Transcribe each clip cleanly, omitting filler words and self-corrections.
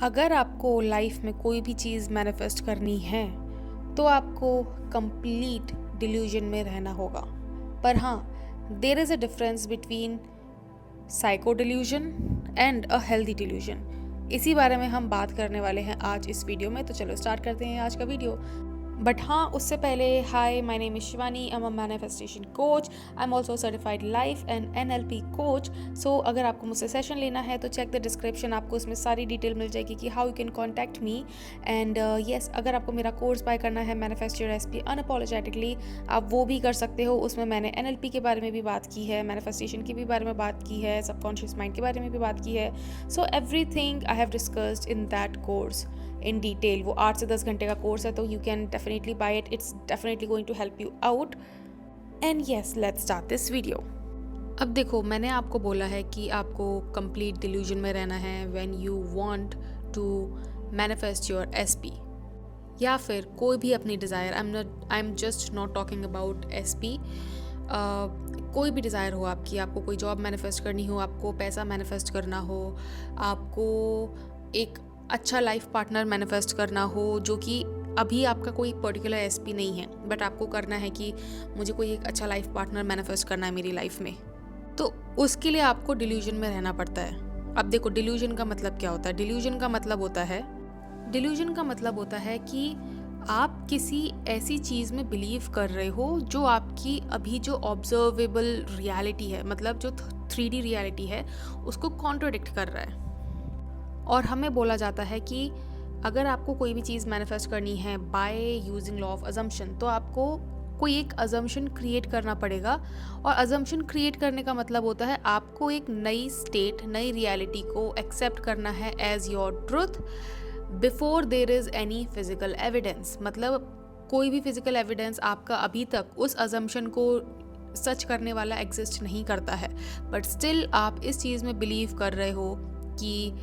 अगर आपको लाइफ में कोई भी चीज़ मैनिफेस्ट करनी है तो आपको कंप्लीट डिल्यूजन में रहना होगा। पर हाँ, there is a difference between psycho delusion and a healthy delusion. इसी बारे में हम बात करने वाले हैं आज इस वीडियो में। तो चलो स्टार्ट करते हैं आज का वीडियो। बट हाँ, उससे पहले hi, my name is Shivani, I am a manifestation coach, I am also certified life and NLP coach. So अगर आपको मुझसे सेशन लेना है तो चेक द डिस्क्रिप्शन, आपको उसमें सारी डिटेल मिल जाएगी कि how you can contact me. And yes, अगर आपको मेरा कोर्स बाय करना है मैनिफेस्ट योर एसपी अनअपोलोजेटिकली, आप वो भी कर सकते हो। उसमें मैंने एनएलपी के बारे में भी बात की है, मैनिफेस्टेशन की भी बारे में बात की है, सबकॉन्शियस माइंड के बारे में भी बात की है। So everything I have discussed in that course in detail. वो 8 से 10 घंटे का कोर्स है, तो you can definitely buy it, it's definitely going to help you out. And yes, let's start this video. अब देखो, मैंने आपको बोला है कि आपको कंप्लीट डिल्यूजन में रहना है when you want to manifest your SP, या फिर कोई भी अपनी desire. I am just not talking about SP. कोई भी डिज़ायर हो आपकी, आपको कोई जॉब मैनिफेस्ट करनी हो, आपको पैसा मैनिफेस्ट करना हो, आपको एक अच्छा लाइफ पार्टनर मैनिफेस्ट करना हो, जो कि अभी आपका कोई पर्टिकुलर एसपी नहीं है, बट आपको करना है कि मुझे कोई एक अच्छा लाइफ पार्टनर मैनिफेस्ट करना है मेरी लाइफ में, तो उसके लिए आपको डिल्यूजन में रहना पड़ता है। अब देखो, डिल्यूजन का मतलब क्या होता है? डिल्यूजन का मतलब होता है कि आप किसी ऐसी चीज़ में बिलीव कर रहे हो जो आपकी अभी जो ऑब्जर्वेबल रियलिटी है, मतलब जो 3D रियलिटी है, उसको कॉन्ट्रोडिक्ट कर रहा है। और हमें बोला जाता है कि अगर आपको कोई भी चीज़ मैनिफेस्ट करनी है by using law of assumption, तो आपको कोई एक अजम्पशन क्रिएट करना पड़ेगा। और अजम्पशन क्रिएट करने का मतलब होता है आपको एक नई स्टेट, नई रियलिटी को एक्सेप्ट करना है as your truth before there is any physical evidence. मतलब कोई भी फिजिकल एविडेंस आपका अभी तक उस अजम्पशन को सच करने वाला एग्जिस्ट नहीं करता है, बट स्टिल आप इस चीज़ में बिलीव कर रहे हो कि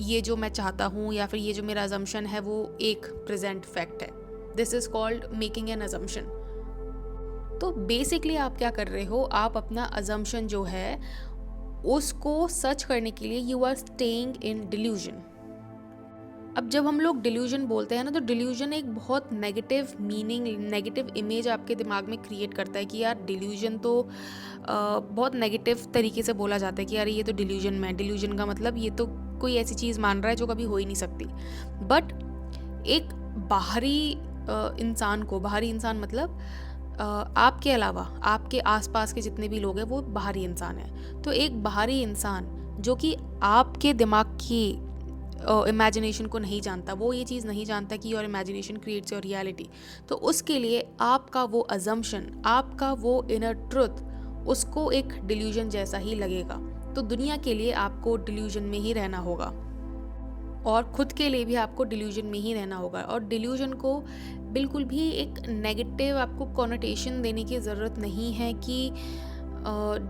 ये जो मैं चाहता हूँ या फिर ये जो मेरा अजम्पशन है वो एक प्रेजेंट फैक्ट है। This is called making an assumption. तो बेसिकली आप क्या कर रहे हो, आप अपना अजम्पशन जो है उसको सच करने के लिए you are staying in delusion. अब जब हम लोग डिल्यूजन बोलते हैं ना, तो डिल्यूजन एक बहुत नेगेटिव मीनिंग, नेगेटिव इमेज आपके दिमाग में क्रिएट करता है कि यार डिल्यूजन तो बहुत नेगेटिव तरीके से बोला जाता है कि यार ये तो डिल्यूजन में है। डिल्यूजन का मतलब ये तो कोई ऐसी चीज़ मान रहा है जो कभी हो ही नहीं सकती। बट एक बाहरी इंसान मतलब आपके अलावा आपके आसपास के जितने भी लोग हैं वो बाहरी इंसान हैं। तो एक बाहरी इंसान जो कि आपके दिमाग की इमेजिनेशन को नहीं जानता, वो ये चीज़ नहीं जानता कि your imagination creates your reality, तो उसके लिए आपका वो अजम्पशन, आपका वो इनर ट्रुथ, उसको एक डिल्यूजन जैसा ही लगेगा। तो दुनिया के लिए आपको डिल्यूजन में ही रहना होगा और खुद के लिए भी आपको डिल्यूजन में ही रहना होगा। और डिल्यूजन को बिल्कुल भी एक नेगेटिव आपको कॉनोटेशन देने की ज़रूरत नहीं है कि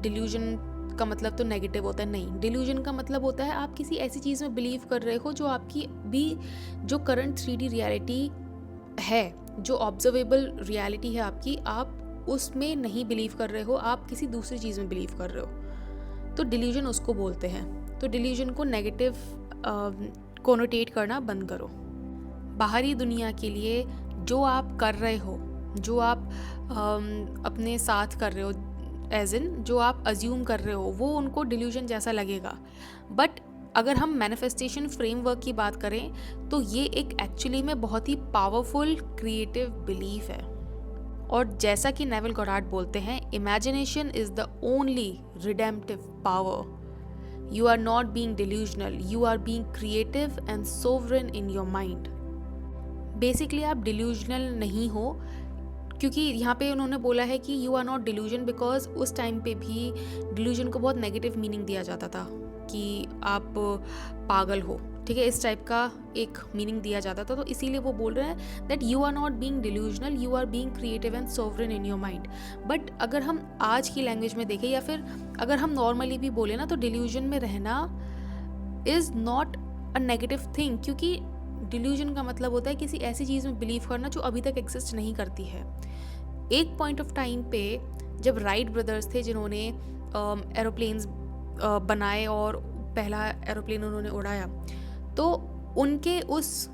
डिल्यूजन का मतलब तो नेगेटिव होता है। नहीं, डिल्यूजन का मतलब होता है आप किसी ऐसी चीज़ में बिलीव कर रहे हो जो आपकी भी जो करंट 3D रियलिटी है, जो ऑब्जर्वेबल रियलिटी है आपकी, आप उसमें नहीं बिलीव कर रहे हो, आप किसी दूसरी चीज़ में बिलीव कर रहे हो। तो डिल्यूजन उसको बोलते हैं। तो डिल्यूजन को नेगेटिव कोनोटेट करना बंद करो। बाहरी दुनिया के लिए जो आप कर रहे हो, जो आप अपने साथ कर रहे हो, एज इन जो आप अज्यूम कर रहे हो, वो उनको डिल्यूजन जैसा लगेगा। बट अगर हम मैनिफेस्टेशन फ्रेमवर्क की बात करें तो ये एक एक्चुअली में बहुत ही पावरफुल क्रिएटिव बिलीफ है। और जैसा कि नेविल गॉडार्ड बोलते हैं, imagination is the only redemptive power. You are not being delusional, you are being creative and sovereign in your mind. Basically आप डिल्यूजनल नहीं हो, क्योंकि यहाँ पे उन्होंने बोला है कि you are not delusion because उस टाइम पे भी डिल्यूजन को बहुत नेगेटिव मीनिंग दिया जाता था कि आप पागल हो, ठीक है, इस टाइप का एक मीनिंग दिया जाता था। तो इसीलिए वो बोल रहे हैं that you are not being delusional, you are being creative and sovereign in your mind. But अगर हम आज की लैंग्वेज में देखें या फिर अगर हम नॉर्मली भी बोले ना, तो डिल्यूजन में रहना is not a negative thing, क्योंकि डिल्यूजन का मतलब होता है किसी ऐसी चीज़ में बिलीव करना जो अभी तक एग्जिस्ट नहीं करती है। एक पॉइंट ऑफ टाइम पे जब राइट ब्रदर्स थे जिन्होंने एरोप्लेन्स बनाए और पहला एरोप्लेन उन्होंने उड़ाया, तो उनके उस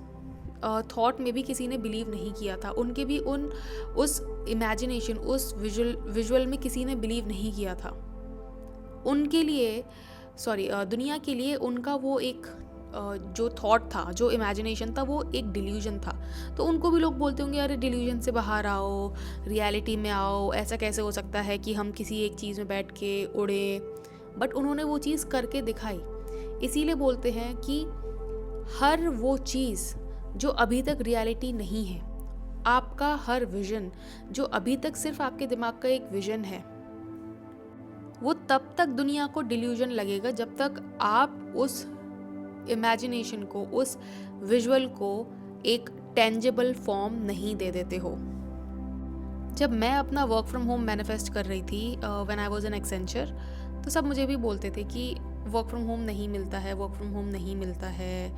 थॉट में भी किसी ने बिलीव नहीं किया था, उनके भी उस इमेजिनेशन, उस विजुअल में किसी ने बिलीव नहीं किया था। उनके लिए दुनिया के लिए उनका वो एक जो थॉट था, जो इमेजिनेशन था, वो एक डिल्यूजन था। तो उनको भी लोग बोलते होंगे अरे डिल्यूजन से बाहर आओ, रियलिटी में आओ, ऐसा कैसे हो सकता है कि हम किसी एक चीज़ में बैठ के उड़े। बट उन्होंने वो चीज़ करके दिखाई। इसीलिए बोलते हैं कि हर वो चीज़ जो अभी तक रियलिटी नहीं है, आपका हर विजन जो अभी तक सिर्फ आपके दिमाग का एक विजन है, वो तब तक दुनिया को डिल्यूजन लगेगा जब तक आप उस इमेजिनेशन को, उस विजुअल को एक टेंजिबल फॉर्म नहीं दे देते हो। जब मैं अपना वर्क फ्रॉम होम मैनिफेस्ट कर रही थी when I was an Accenture, तो सब मुझे भी बोलते थे कि वर्क फ्रॉम होम नहीं मिलता है, वर्क फ्रॉम होम नहीं मिलता है,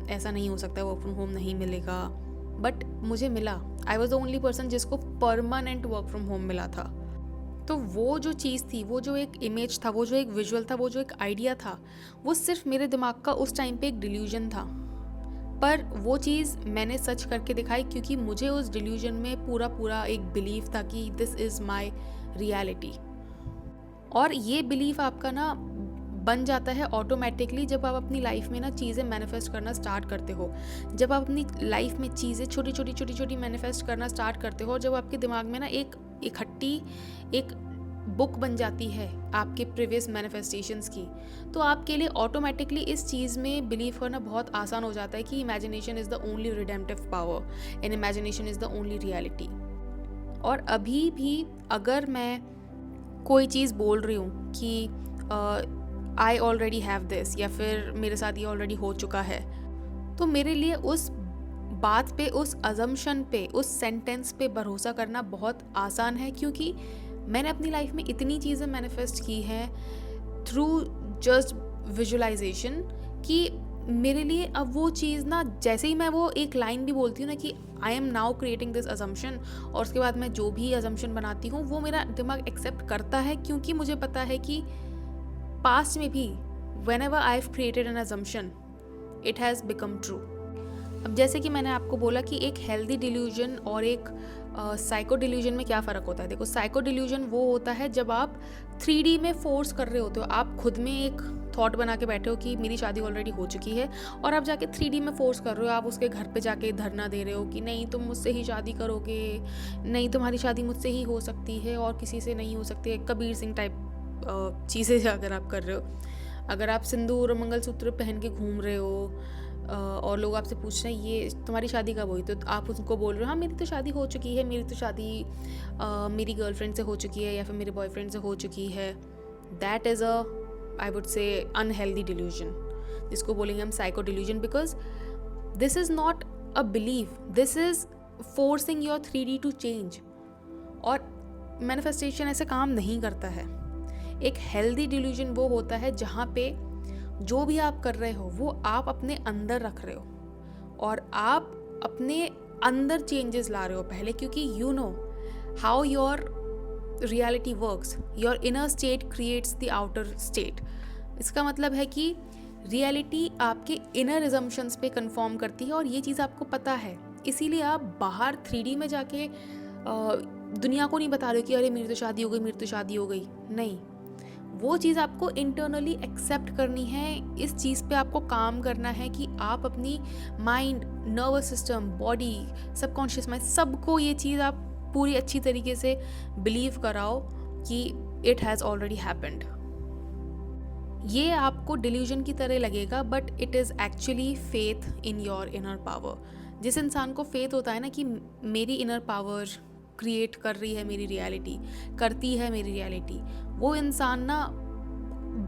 ऐसा नहीं हो सकता, वर्क फ्रॉम होम नहीं मिलेगा। बट मुझे मिला। I was the only person जिसको परमानेंट वर्क फ्रॉम होम मिला था। तो वो जो चीज़ थी, वो जो एक इमेज था, वो जो एक विजुअल था, वो जो एक आइडिया था, वो सिर्फ मेरे दिमाग का उस टाइम पे एक डिल्यूजन था। पर वो चीज़ मैंने सच करके दिखाई, क्योंकि मुझे उस डिल्यूजन में पूरा एक बिलीव था कि दिस इज़ माई रियलिटी। और ये बिलीव आपका ना बन जाता है ऑटोमेटिकली जब आप अपनी लाइफ में ना चीज़ें मैनिफेस्ट करना स्टार्ट करते हो। जब आप अपनी लाइफ में चीज़ें छोटी छोटी मैनिफेस्ट करना स्टार्ट करते हो, और जब आपके दिमाग में ना एक इकट्ठी एक बुक बन जाती है आपके प्रीवियस मैनिफेस्टेशंस की, तो आपके लिए ऑटोमेटिकली इस चीज़ में बिलीव करना बहुत आसान हो जाता है कि imagination is the only redemptive power and imagination is the only reality. और अभी भी अगर मैं कोई चीज़ बोल रही हूँ कि आई ऑलरेडी हैव दिस, या फिर मेरे साथ ये ऑलरेडी हो चुका है, तो मेरे लिए उस बात पे, उस अजम्पशन पे, उस सेंटेंस पे भरोसा करना बहुत आसान है, क्योंकि मैंने अपनी लाइफ में इतनी चीज़ें मैनिफेस्ट की हैं थ्रू जस्ट विजुअलाइजेशन कि मेरे लिए अब वो चीज़ ना, जैसे ही मैं वो एक लाइन भी बोलती हूँ ना कि I am now creating this assumption, और उसके बाद मैं जो भी अजम्पशन बनाती हूँ वो मेरा दिमाग एक्सेप्ट करता है, क्योंकि मुझे पता है कि पास्ट में भी whenever I've created an assumption, it has become true। अब जैसे कि मैंने आपको बोला कि एक हेल्दी डिल्यूजन और एक साइको डिल्यूजन में क्या फ़र्क होता है। देखो, साइको डिल्यूजन वो होता है जब आप 3D में फोर्स कर रहे होते हो, आप खुद में एक थॉट बना के बैठे हो कि मेरी शादी ऑलरेडी हो चुकी है, और आप जाके 3D में फोर्स कर रहे हो, आप उसके घर पे जाके धरना दे रहे हो कि नहीं तुम मुझसे ही शादी करोगे, नहीं तुम्हारी शादी मुझसे ही हो सकती है और किसी से नहीं हो सकती है, कबीर सिंह टाइप चीज़ें अगर आप कर रहे हो। अगर आप सिंदूर और मंगलसूत्र पहन के घूम रहे हो और लोग आपसे पूछ रहे हैं ये तुम्हारी शादी कब हुई, तो आप उनको बोल रहे हो हाँ मेरी तो शादी हो चुकी है, मेरी तो शादी मेरी गर्लफ्रेंड से हो चुकी है या फिर मेरे बॉयफ्रेंड से हो चुकी है। That is a, I would say, unhealthy delusion, जिसको बोलेंगे हम psycho delusion, because this is not a believe, this is forcing your 3D to change. और मैनिफेस्टेशन ऐसे काम नहीं करता है। एक हेल्दी डिल्यूजन वो होता है जहाँ पे जो भी आप कर रहे हो वो आप अपने अंदर रख रहे हो और आप अपने अंदर चेंजेस ला रहे हो पहले, क्योंकि you know how your reality works, your inner state creates the outer state. इसका मतलब है कि रियलिटी आपके इनर असम्पशंस पे कंफर्म करती है और ये चीज़ आपको पता है, इसीलिए आप बाहर 3D में जाके दुनिया को नहीं बता रहे हो कि अरे मेरी तो शादी हो गई, मेरी तो शादी हो गई। नहीं, वो चीज़ आपको इंटरनली एक्सेप्ट करनी है, इस चीज़ पे आपको काम करना है कि आप अपनी mind, nervous system, body, subconscious mind, सबको ये चीज़ आप पूरी अच्छी तरीके से बिलीव कराओ कि इट हैज़ ऑलरेडी हैपेंड। ये आपको डिल्यूजन की तरह लगेगा but it is actually faith in your inner power. जिस इंसान को फेथ होता है ना कि मेरी इनर पावर क्रिएट कर रही है मेरी रियलिटी, करती है मेरी रियलिटी, वो इंसान ना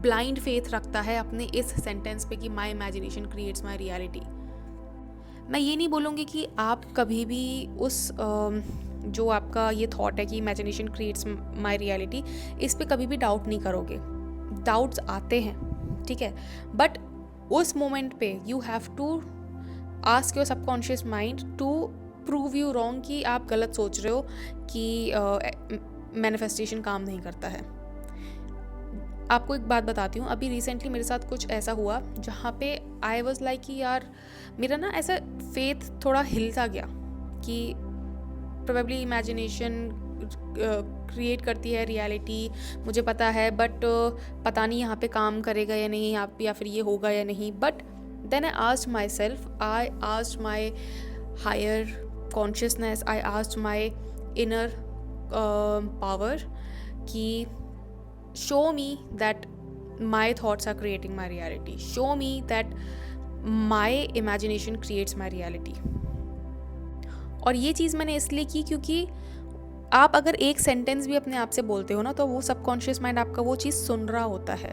ब्लाइंड फेथ रखता है अपने इस सेंटेंस पे कि my imagination creates my reality. मैं ये नहीं बोलूँगी कि आप कभी भी उस जो आपका ये थॉट है कि इमेजिनेशन क्रिएट्स माई रियलिटी, इस पे कभी भी डाउट नहीं करोगे। डाउट्स आते हैं, ठीक है, बट उस मोमेंट पे you have to ask your subconscious mind to prove you wrong कि आप गलत सोच रहे हो कि मैनिफेस्टेशन काम नहीं करता है। आपको एक बात बताती हूँ, अभी रिसेंटली मेरे साथ कुछ ऐसा हुआ जहाँ पे आई वॉज लाइक कि यार मेरा ना ऐसा फेथ थोड़ा हिल सा गया कि प्रोबेबली इमेजिनेशन क्रिएट करती है रियलिटी, मुझे पता है, बट पता नहीं यहाँ पे काम करेगा या नहीं, या फिर ये होगा या नहीं. But then I asked myself, I asked my higher consciousness, I asked my inner power कि show me that my thoughts are creating my reality, show me that my imagination creates my reality. और ये चीज़ मैंने इसलिए की क्योंकि आप अगर एक सेंटेंस भी अपने आप से बोलते हो ना, तो वो सबकॉन्शियस माइंड आपका वो चीज़ सुन रहा होता है,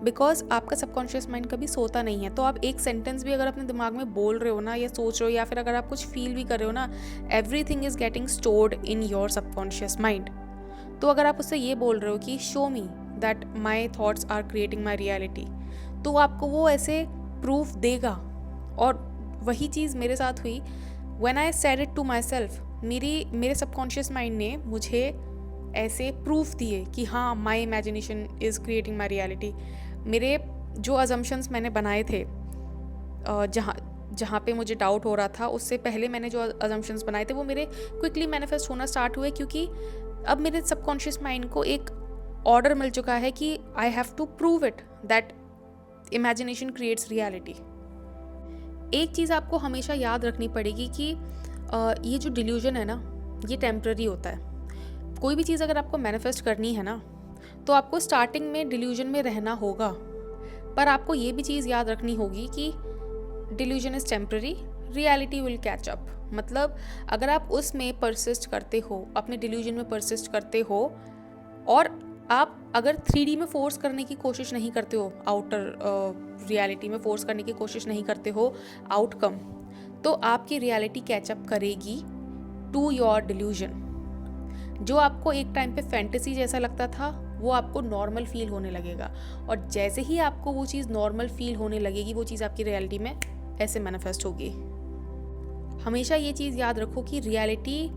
बिकॉज आपका सबकॉन्शियस माइंड कभी सोता नहीं है. तो आप एक सेंटेंस भी अगर अपने दिमाग में बोल रहे हो ना, या सोच रहे हो, या फिर अगर आप कुछ फील भी कर रहे हो ना, everything is getting stored in your subconscious mind. तो अगर आप उससे ये बोल रहे हो कि show me that my thoughts are creating my reality, तो आपको वो ऐसे प्रूफ देगा. और वही चीज़ मेरे साथ हुई. When I said it to myself, मेरे सबकॉन्शियस माइंड ने मुझे ऐसे प्रूफ दिए कि हाँ, my imagination is creating my reality. मेरे जो अजम्पशंस मैंने बनाए थे, जहाँ पे मुझे डाउट हो रहा था, उससे पहले मैंने जो अजम्पशंस बनाए थे वो मेरे क्विकली मैनिफेस्ट होना स्टार्ट हुए, क्योंकि अब मेरे सबकॉन्शियस माइंड को एक ऑर्डर मिल चुका है कि I have to prove it that imagination creates reality. एक चीज़ आपको हमेशा याद रखनी पड़ेगी कि ये जो डिल्यूजन है ना, ये टेम्पररी होता है. कोई भी चीज़ अगर आपको मैनिफेस्ट करनी है ना, तो आपको स्टार्टिंग में डिल्यूजन में रहना होगा, पर आपको ये भी चीज़ याद रखनी होगी कि delusion is temporary, reality will catch up. मतलब अगर आप उसमें परसिस्ट करते हो, अपने डिल्यूजन में परसिस्ट करते हो, और आप अगर 3D में फोर्स करने की कोशिश नहीं करते हो, आउटर रियलिटी में फोर्स करने की कोशिश नहीं करते हो आउटकम, तो आपकी रियलिटी कैचअप करेगी टू योर डिल्यूजन. जो आपको एक टाइम पे फैंटेसी जैसा लगता था, वो आपको नॉर्मल फील होने लगेगा, और जैसे ही आपको वो चीज़ नॉर्मल फील होने लगेगी, वो चीज़ आपकी रियलिटी में ऐसे मैनिफेस्ट होगी. हमेशा ये चीज़ याद रखो कि रियलिटी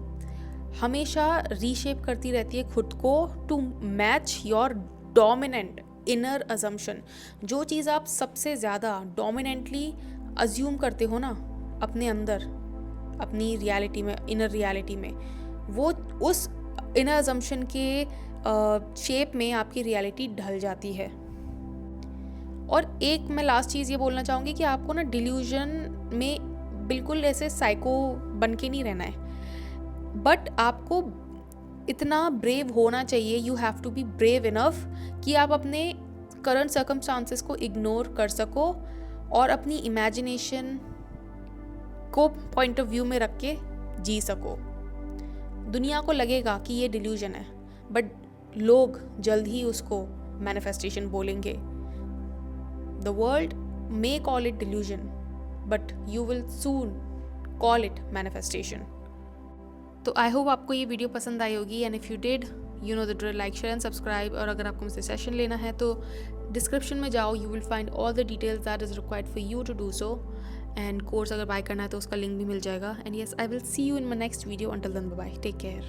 हमेशा रीशेप करती रहती है खुद को to match your dominant inner assumption. जो चीज़ आप सबसे ज़्यादा डोमिनेंटली अज्यूम करते हो ना अपने अंदर, अपनी रियलिटी में, इनर रियलिटी में, वो उस इनर अजम्पशन के शेप में आपकी रियलिटी ढल जाती है. और एक मैं लास्ट चीज़ ये बोलना चाहूँगी कि आपको ना डिल्यूजन में बिल्कुल ऐसे साइको बन के नहीं रहना है, बट आपको इतना ब्रेव होना चाहिए, you have to be brave enough कि आप अपने करंट सर्कमस्टांसेस को इग्नोर कर सको और अपनी इमेजिनेशन को पॉइंट ऑफ व्यू में रख के जी सको. दुनिया को लगेगा कि ये डिल्यूजन है, बट लोग जल्द ही उसको मैनिफेस्टेशन बोलेंगे. The world may call it delusion, but you will soon call it manifestation. तो आई होप आपको ये वीडियो पसंद आई होगी, and if you did, you know the drill, like, share and subscribe. और अगर आपको मुझसे सेशन लेना है तो डिस्क्रिप्शन में जाओ, you will find all the details that is required for you to do so. And course अगर बाय करना है तो उसका लिंक भी मिल जाएगा. And yes, I will see you in my next video. Until then, bye bye, take care.